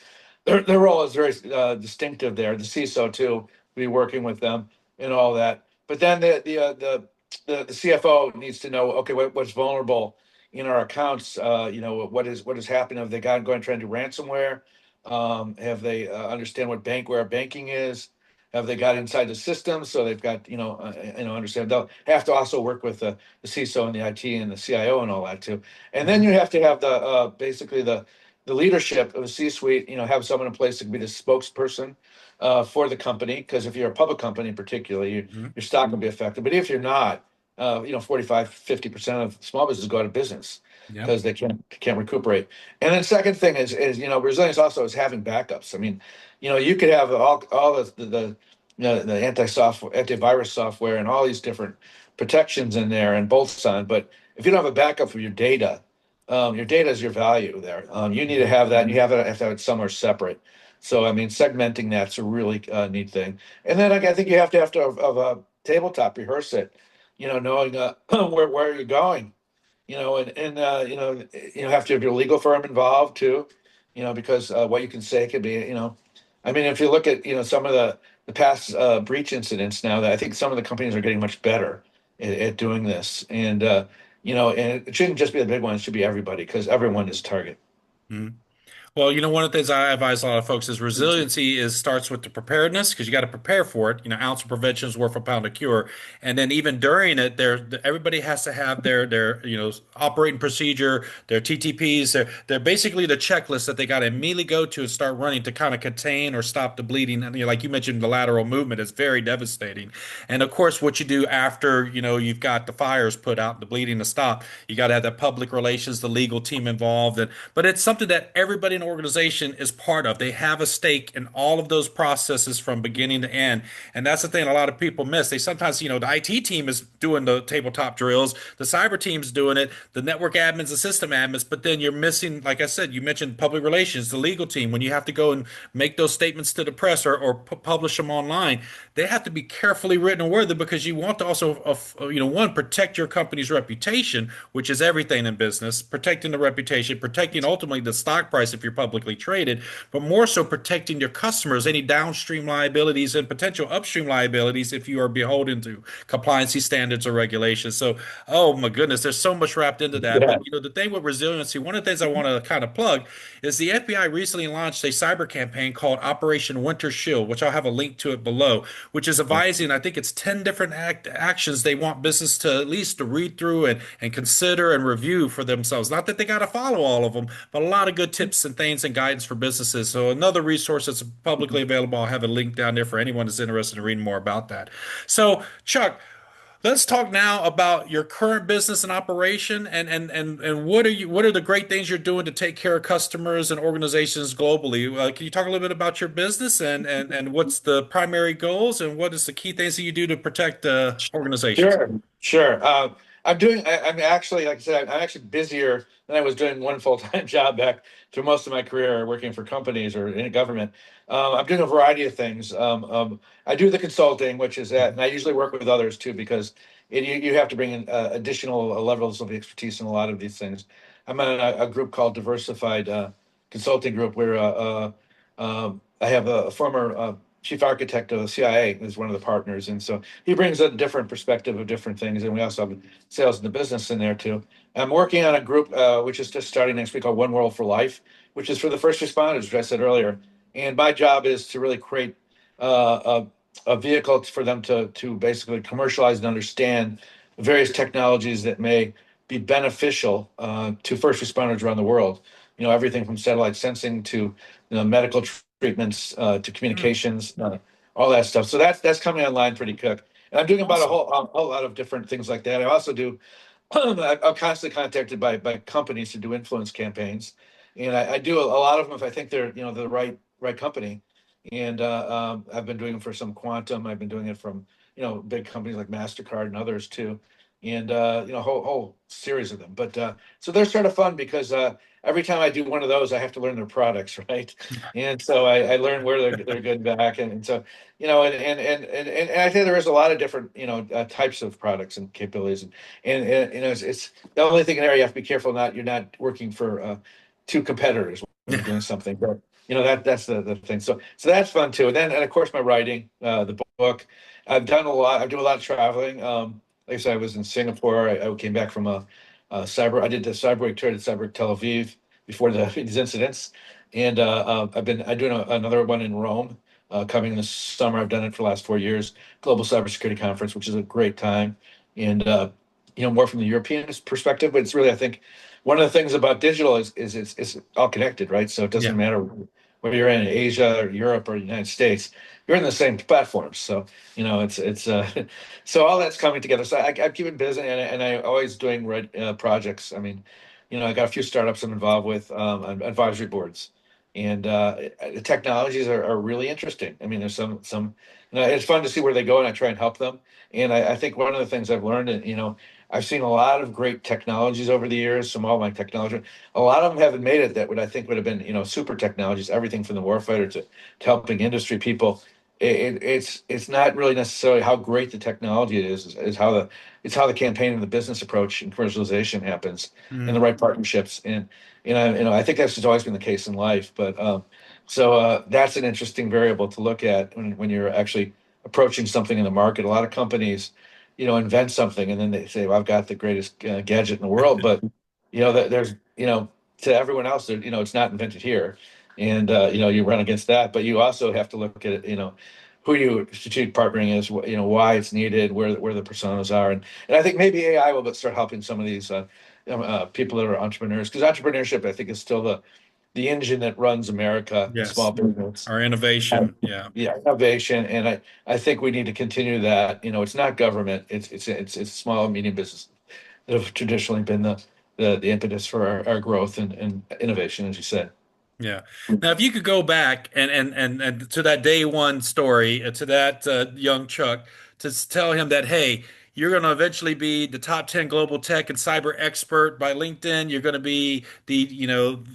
Their role is very distinctive there. The CISO too, be working with them and all that. But then the CFO needs to know, okay, what's vulnerable in our accounts. What is happening? Have they going trying to do ransomware? Have they understand what where banking is? Have they got inside the system? So they've got understand. They'll have to also work with the CISO and the IT and the CIO and all that too. And then Mhm, you have to have basically the leadership of the C-suite. Have someone in place that can be the spokesperson for the company. Because if you're a public company, in particular, mhm. your stock will be affected. But if you're not, 45, 50% of small businesses go out of business Yep. because they can't recuperate. And then second thing is resilience also is having backups. I mean, you could have all the antivirus software and all these different protections in there and bolts on, but if you don't have a backup for your data is your value there. You need to Mhm. have that, and have to have it somewhere separate. So, I mean, segmenting that's a really neat thing. And then I think you have to of a tabletop rehearse it. Knowing where you're going. And have to have your legal firm involved too. Because what you can say could be. I mean, if you look at some of the past breach incidents now, that I think some of the companies are getting much better at doing this, and it shouldn't just be the big ones; it should be everybody because everyone is a target. Mhm. Well, one of the things I advise a lot of folks is resiliency is starts with the preparedness because you got to prepare for it. Ounce of prevention is worth a pound of cure. And then even during it, everybody has to have their operating procedure, their TTPs, they're basically the checklist that they got to immediately go to and start running to kind of contain or stop the bleeding. And like you mentioned, the lateral movement is very devastating. And of course, what you do after you've got the fires put out, the bleeding to stop, you got to have the public relations, the legal team involved, and but it's something that everybody in the organization is part of. They have a stake in all of those processes from beginning to end. And that's the thing a lot of people miss. They sometimes, the IT team is doing the tabletop drills, the cyber team's doing it, the network admins, the system admins, but then you're missing, like I said, you mentioned public relations, the legal team, when you have to go and make those statements to the press or publish them online, they have to be carefully written and worded because you want to also, one, protect your company's reputation, which is everything in business, protecting the reputation, protecting ultimately the stock price if you're publicly traded, but more so protecting your customers, any downstream liabilities and potential upstream liabilities if you are beholden to compliancy standards or regulations. So, oh my goodness, there's so much wrapped into that. Yeah. But the thing with resiliency, one of the things I want to kind of plug is the FBI recently launched a cyber campaign called Operation Winter Shield, which I'll have a link to it below, which is advising, I think it's 10 different actions they want business to at least to read through and consider and review for themselves. Not that they got to follow all of them, but a lot of good tips and things and guidance for businesses. So another resource that's publicly available, I'll have a link down there for anyone that's interested in reading more about that. So, Chuck, let's talk now about your current business and operation and what are the great things you're doing to take care of customers and organizations globally? Can you talk a little bit about your business and what's the primary goals and what is the key things that you do to protect the organizations? Sure. I'm actually, like I said, I'm actually busier than I was doing one full-time job back through most of my career working for companies or in government. I'm doing a variety of things. I do the consulting, which is that, and I usually work with others too, because you have to bring in additional levels of expertise in a lot of these things. I'm in a group called Diversified Consulting Group, where I have a former chief architect of the CIA is one of the partners, and so he brings a different perspective of different things, and we also have sales and the business in there too. I'm working on a group which is just starting next week called One World for Life, which is for the first responders, which I said earlier. And my job is to really create a vehicle for them to basically commercialize and understand various technologies that may be beneficial to first responders around the world. You know, everything from satellite sensing to medical treatments to Hmm, communications, all that stuff. So that's coming online pretty quick. And I'm doing about awesome. a whole lot of different things like that. I also do I'm constantly contacted by companies to do influence campaigns, and I do a lot of them if I think they're the right company. And I've been doing them for some quantum. I've been doing it from big companies like Mastercard and others too, and whole series of them. But so they're sort of fun because every time I do one of those, I have to learn their products, right? And so I learn where they're good back, and so and I think there is a lot of different types of products and capabilities, and it's the only thing in there you have to be careful not you're not working for two competitors when you're doing something, but that's the thing. So that's fun too. And of course my writing, the book. I've done a lot. I do a lot of traveling. Like I said, I was in Singapore. I came back from a cyber. I did the cyber week tour at Cyber Tel Aviv before these incidents, and I'm doing another one in Rome coming this summer. I've done it for the last 4 years. Global Cybersecurity Conference, which is a great time, and more from the European perspective. But it's really, I think, one of the things about digital is it's all connected, right? So it doesn't Yeah. matter whether you're in Asia or Europe or the United States, you're in the same platforms. So it's so all that's coming together. So I'm keeping busy, and I always doing projects. I mean, I got a few startups I'm involved with on advisory boards, and the technologies are really interesting. I mean, there's some it's fun to see where they go, and I try and help them. And I think one of the things I've learned, and I've seen a lot of great technologies over the years. Some all my technology, a lot of them haven't made it that would I think would have been super technologies. Everything from the warfighter to helping industry people. It's not really necessarily how great the technology is how the campaign and the business approach and commercialization happens and the Mm, right partnerships. And I think that's just always been the case in life. But so that's an interesting variable to look at when you're actually approaching something in the market. A lot of companies invent something and then they say, well, I've got the greatest gadget in the world, but there's to everyone else, it's not invented here, and you run against that. But you also have to look at it, who you strategic partnering is, why it's needed, where the personas are, and I think maybe AI will start helping some of these people that are entrepreneurs, because entrepreneurship, I think, is still the engine that runs America and small yes. business. Our innovation. Yeah. Yeah, innovation, and I think we need to continue that. It's not government; it's small and medium business that have traditionally been the impetus for our growth and innovation, as you said. Yeah. Now, if you could go back and to that day one story, to that young Chuck, to tell him that, hey, you're going to eventually be the top 10 global tech and cyber expert by LinkedIn. You're going to be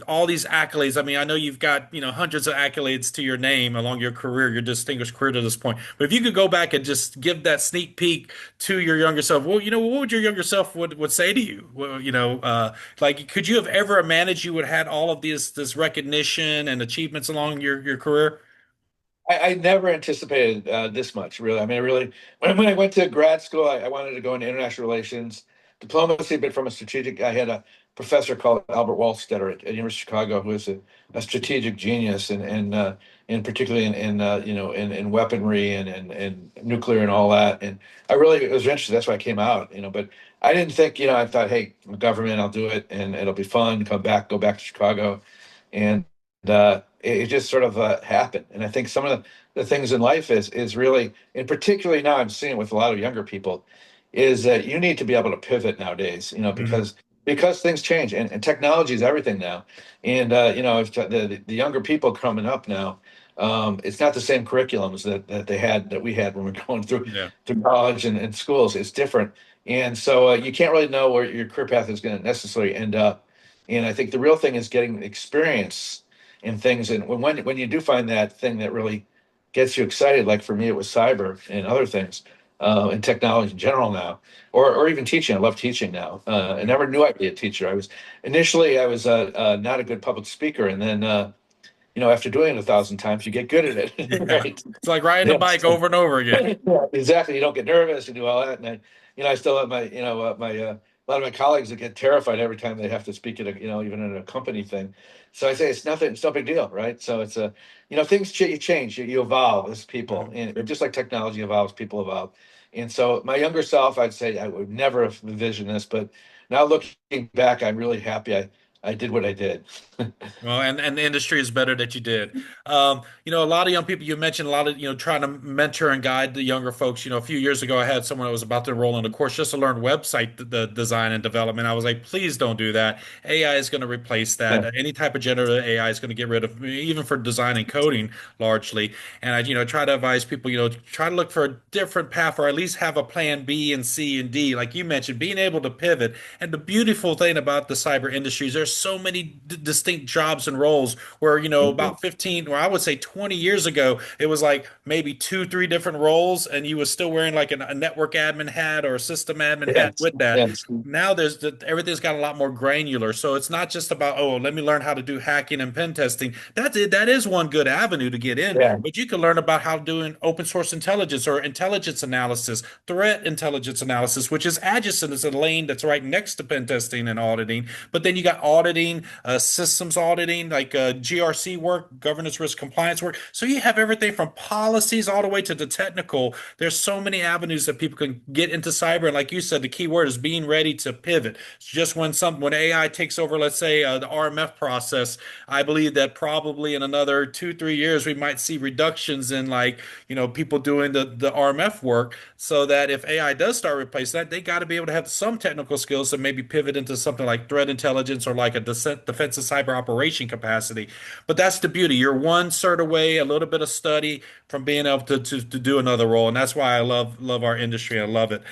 all these accolades. I mean, I know you've got, hundreds of accolades to your name along your career, your distinguished career to this point. But if you could go back and just give that sneak peek to your younger self, well, what would your younger self would say to you? Well, like, could you have ever imagined you would have had all of this recognition and achievements along your career? I never anticipated this much, really. I mean, I really, when I went to grad school, I wanted to go into international relations, diplomacy, but from a strategic, I had a professor called Albert Wallstetter at University of Chicago, who was a strategic genius, and particularly in weaponry and nuclear and all that. And I really was interested. That's why I came out, but I didn't think, I thought, hey, government, I'll do it, and it'll be fun. Go back to Chicago, and it just sort of happened. And I think some of the things in life is really, and particularly now I'm seeing it with a lot of younger people, is that you need to be able to pivot nowadays, Hmm. because things change and technology is everything now. And if the younger people coming up now, it's not the same curriculums that we had when we are going through Yeah. college and schools. It's different. And so you can't really know where your career path is going to necessarily end up. And I think the real thing is getting experience in things. And when you do find that thing that really gets you excited, like for me, it was cyber and other things, and technology in general now, or even teaching. I love teaching now. I never knew I'd be a teacher. I was not a good public speaker, and then after doing it 1,000 times, you get good at it, Yeah. right? It's like riding a bike Yes. over and over again. Yeah, exactly. You don't get nervous. You do all that, and I still have a lot of my colleagues that get terrified every time they have to speak at even in a company thing. So I say it's nothing. It's no big deal, right? So it's things you change, you evolve as people, Mhm. and just like technology evolves, people evolve. And so my younger self, I'd say I would never have envisioned this, but now looking back, I'm really happy I did what I did. Well, and the industry is better that you did. A lot of young people, you mentioned a lot of, trying to mentor and guide the younger folks. A few years ago, I had someone that was about to enroll in a course just to learn website the design and development. I was like, please don't do that. AI is going to replace that. Yeah. Any type of generative AI is going to get rid of, even for design and coding largely. And try to advise people, try to look for a different path or at least have a plan B and C and D. Like you mentioned, being able to pivot. And the beautiful thing about the cyber industries, there's so many distinct jobs and roles where, about 15, or I would say 20 years ago, it was like maybe two, three different roles, and you was still wearing like a network admin hat or a system admin hat Yes. with that. Yes. Now everything's got a lot more granular. So it's not just about, oh, let me learn how to do hacking and pen testing. That's it. That is one good avenue to get in, Yeah. but you can learn about how doing open source intelligence or intelligence analysis, threat intelligence analysis, which is adjacent, is a lane that's right next to pen testing and auditing. But then you got auditing, systems auditing, like GRC work, governance risk compliance work. So you have everything from policies all the way to the technical. There's so many avenues that people can get into cyber. And like you said, the key word is being ready to pivot. It's just when AI takes over, let's say the RMF process, I believe that probably in another 2, 3 years we might see reductions in like people doing the RMF work. So that if AI does start replacing that, they got to be able to have some technical skills to maybe pivot into something like threat intelligence or like a defensive cyber operation capacity. But that's the beauty. You're one cert away, a little bit of study from being able to do another role, and that's why I love our industry. I love it.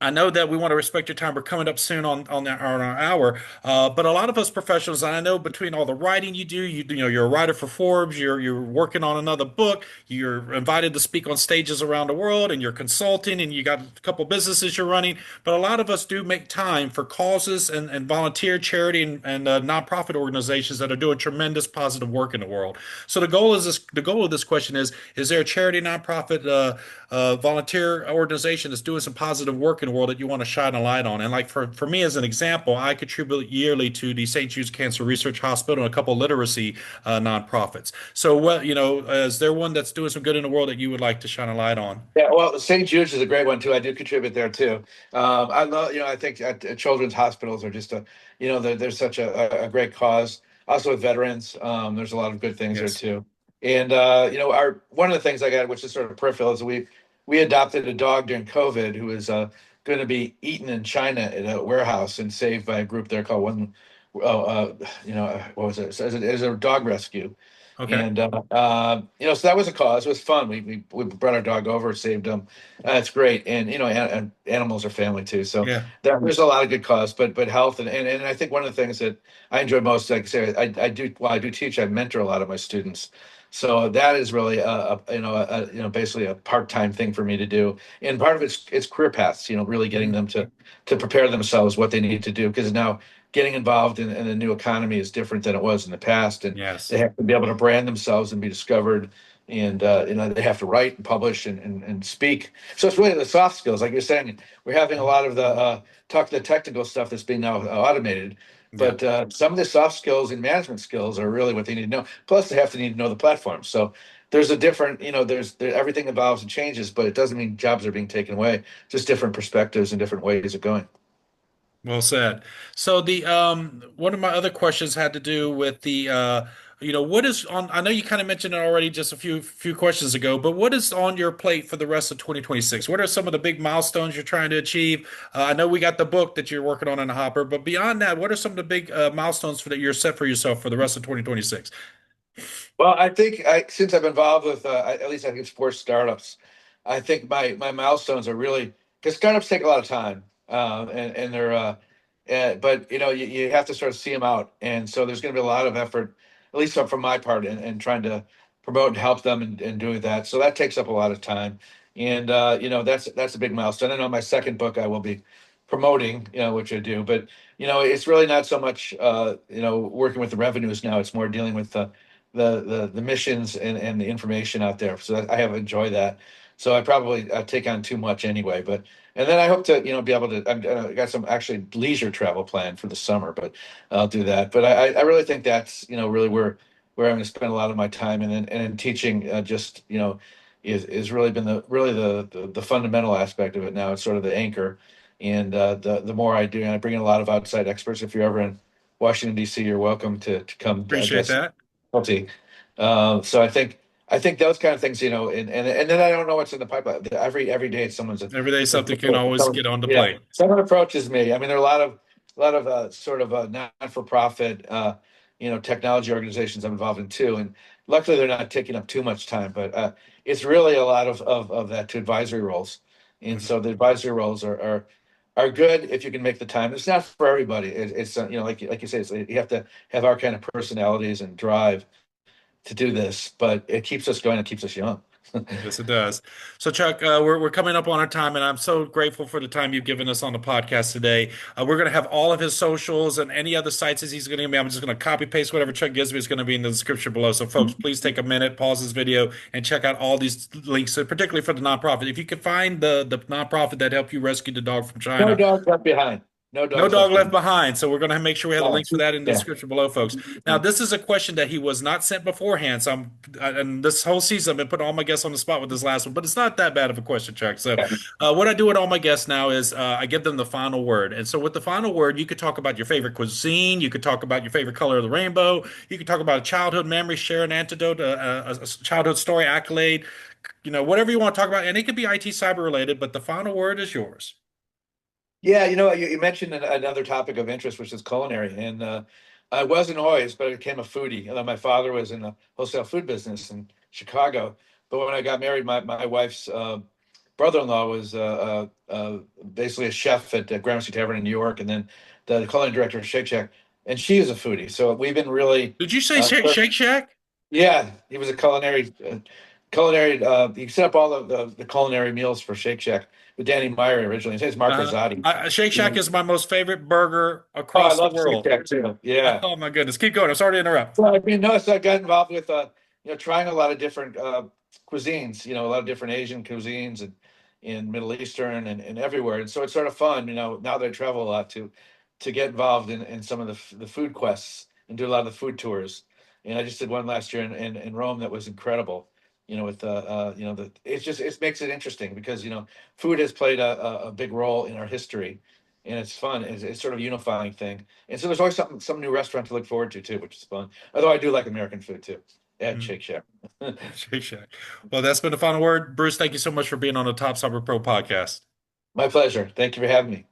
I know that we want to respect your time. We're coming up soon on our hour, but a lot of us professionals, and I know between all the writing you do, you're a writer for Forbes. You're working on another book. You're invited to speak on stages around the world, and you're consulting, and you got a couple businesses you're running. But a lot of us do make time for causes and volunteer charity and nonprofit organizations that are doing tremendous positive work in the world. So the goal is this. The goal of this question is there a charity nonprofit volunteer organization that's doing some positive work in the world that you want to shine a light on? And like for me as an example, I contribute yearly to the St. Jude's Cancer Research Hospital and a couple literacy nonprofits. So what, is there one that's doing some good in the world that you would like to shine a light on? Yeah, well, St. Jude's is a great one too. I do contribute there too. I love, I think children's hospitals are just they're such a great cause. Also with veterans, there's a lot of good things there Yes. too. And our one of the things I got, which is sort of peripheral, is we adopted a dog during COVID who was going to be eaten in China in a warehouse and saved by a group there called what was it? So it was a dog rescue. Okay. And so that was a cause. It was fun. We brought our dog over, saved him. It's great, and and animals are family too. So Yeah. there's a lot of good cause, but health and I think one of the things that I enjoy most, like I say, I do while I do teach, I mentor a lot of my students. So that is really basically a part-time thing for me to do, and part of it's career paths. Really getting Mhm. them to prepare themselves what they need to do because now getting involved in the new economy is different than it was in the past, and Yes. they have to be able to brand themselves and be discovered, and they have to write and publish and speak. So it's really the soft skills, like you're saying. We're having a lot of the technical stuff that's being now automated, Yeah. but some of the soft skills and management skills are really what they need to know. Plus, they have to need to know the platform. So there's a different, everything evolves and changes, but it doesn't mean jobs are being taken away. Just different perspectives and different ways of going. Well said. So the one of my other questions had to do with the what is on, I know you kind of mentioned it already just a few questions ago, but what is on your plate for the rest of 2026? What are some of the big milestones you're trying to achieve? I know we got the book that you're working on in the hopper, but beyond that, what are some of the big milestones that you're set for yourself for the rest of 2026? Well, I think since I've been involved with at least I think sports startups, I think my milestones are really because startups take a lot of time, and they're, but you have to sort of see them out, and so there's going to be a lot of effort, at least from my part, in trying to promote and help them and doing that. So that takes up a lot of time, and that's a big milestone. I know my second book I will be promoting, which I do, but it's really not so much working with the revenues now. It's more dealing with the missions and the information out there. So I have enjoyed that. So I probably take on too much anyway, but and then I hope to be able to. I got some actually leisure travel planned for the summer, but I'll do that. But I really think that's really where I'm going to spend a lot of my time, and then teaching just is really been the fundamental aspect of it now. It's sort of the anchor, and the more I do, and I bring in a lot of outside experts. If you're ever in Washington D.C., you're welcome to come Appreciate guest that. faculty. So I think those kind of things, and then I don't know what's in the pipeline. Every day, someone's Every day something can always get on the yeah, plate. someone approaches me. I mean, there are a lot of sort of not-for-profit, technology organizations I'm involved in too, and luckily they're not taking up too much time. But it's really a lot of that to advisory roles, and Mhm. so the advisory roles are good if you can make the time. It's not for everybody. It's like you say, you have to have our kind of personalities and drive to do this, but it keeps us going. It keeps us young. Yes, it does. So, Chuck, we're coming up on our time, and I'm so grateful for the time you've given us on the podcast today. We're going to have all of his socials and any other sites as he's going to give me. I'm just going to copy paste whatever Chuck gives me. It's going to be in the description below. So, folks, please take a minute, pause this video, and check out all these links, particularly for the nonprofit. If you can find the nonprofit that helped you rescue the dog from No China, dogs left behind. No no dogs dog left left behind. behind. So we're going to make sure we have the Yeah. links for that in the Yeah. description below, folks. Now, this is a question that he was not sent beforehand. So and this whole season, I've been putting all my guests on the spot with this last one, but it's not that bad of a question, Chuck. So what I do with all my guests now is I give them the final word. And so with the final word, you could talk about your favorite cuisine. You could talk about your favorite color of the rainbow. You could talk about a childhood memory, share an antidote, a childhood story, accolade, whatever you want to talk about. And it could be IT cyber related, but the final word is yours. Yeah, you mentioned another topic of interest, which is culinary, and I wasn't always, but I became a foodie. My father was in the wholesale food business in Chicago, but when I got married, my wife's brother-in-law was basically a chef at Gramercy Tavern in New York, and then the culinary director of Shake Shack, and she is a foodie. So we've been really, Did you say uh, Shake Shack? yeah, he was a culinary. He set up all the culinary meals for Shake Shack with Danny Meyer originally. His name's Mark Rosati. Shake Shack is my most favorite burger Oh, I across the love Shake world. Shack too. Yeah. Oh my goodness. Keep going. I'm sorry to interrupt. So I mean, no, so I got involved with trying a lot of different cuisines. A lot of different Asian cuisines and in Middle Eastern and everywhere. And so it's sort of fun. Now that I travel a lot to get involved in some of the food quests and do a lot of the food tours. And I just did one last year in Rome that was incredible. With it makes it interesting because food has played a big role in our history, and it's fun. It's sort of a unifying thing. And so there's always some new restaurant to look forward to too, which is fun. Although I do like American food too, at Mhm. Shake Shack. Shake Shack. Well, that's been the final word. Bruce, thank you so much for being on the Top Cyber Pro podcast. My pleasure. Thank you for having me.